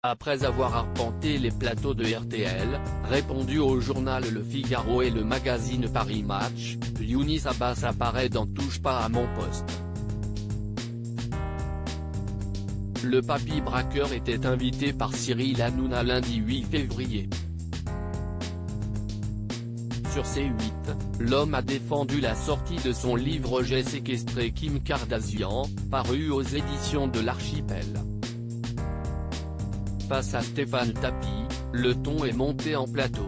Après avoir arpenté les plateaux de RTL, répondu au journal Le Figaro et le magazine Paris Match, Younis Abbas apparaît dans Touche pas à mon poste. Le papy braqueur était invité par Cyril Hanouna lundi 8 février. Sur C8, l'homme a défendu la sortie de son livre J'ai séquestré Kim Kardashian, paru aux éditions de l'Archipel. Face à Stéphane Tapie, le ton est monté en plateau.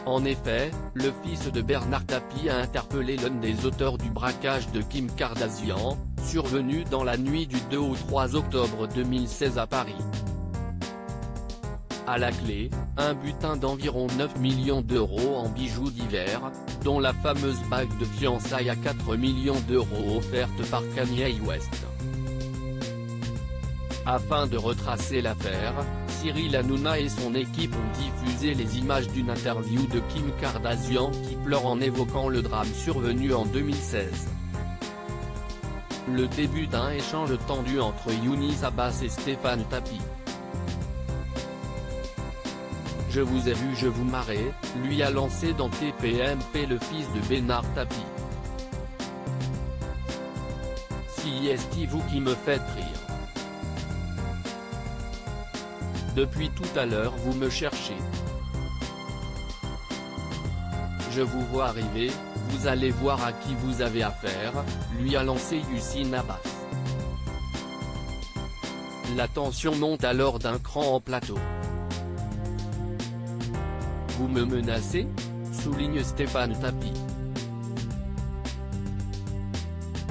En effet, le fils de Bernard Tapie a interpellé l'un des auteurs du braquage de Kim Kardashian, survenu dans la nuit du 2 au 3 octobre 2016 à Paris. À la clé, un butin d'environ 9 millions d'euros en bijoux divers, dont la fameuse bague de fiançailles à 4 millions d'euros offerte par Kanye West. Afin de retracer l'affaire, Cyril Hanouna et son équipe ont diffusé les images d'une interview de Kim Kardashian qui pleure en évoquant le drame survenu en 2016. Le début d'un échange tendu entre Younis Abbas et Stéphane Tapie. Je vous ai vu, je vous marrer, lui a lancé dans TPMP le fils de Bernard Tapie. Si est-ce vous qui me faites rire. Depuis tout à l'heure vous me cherchez. Je vous vois arriver, vous allez voir à qui vous avez affaire, lui a lancé Younis Abbas. La tension monte alors d'un cran en plateau. Vous me menacez ? Souligne Stéphane Tapie.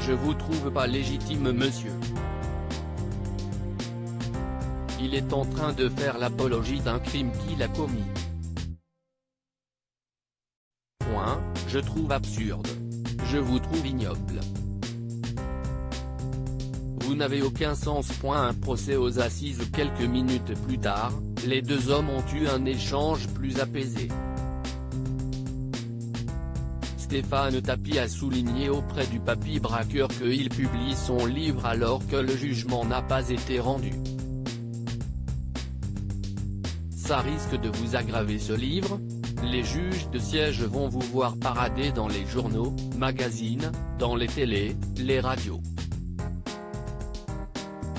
Je vous trouve pas légitime monsieur. Il est en train de faire l'apologie d'un crime qu'il a commis. Point, je trouve absurde. Je vous trouve ignoble. Vous n'avez aucun sens. Un procès aux assises. Quelques minutes plus tard, les deux hommes ont eu un échange plus apaisé. Stéphane Tapie a souligné auprès du papy braqueur qu'il publie son livre alors que le jugement n'a pas été rendu. Ça risque de vous aggraver ce livre. Les juges de siège vont vous voir parader dans les journaux, magazines, dans les télés, les radios.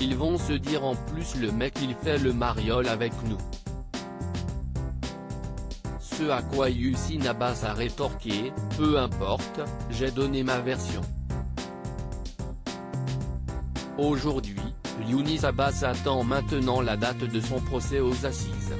Ils vont se dire en plus le mec il fait le mariole avec nous. Ce à quoi Younis Abbas a rétorqué, peu importe, j'ai donné ma version. Aujourd'hui, Younis Abbas attend maintenant la date de son procès aux assises.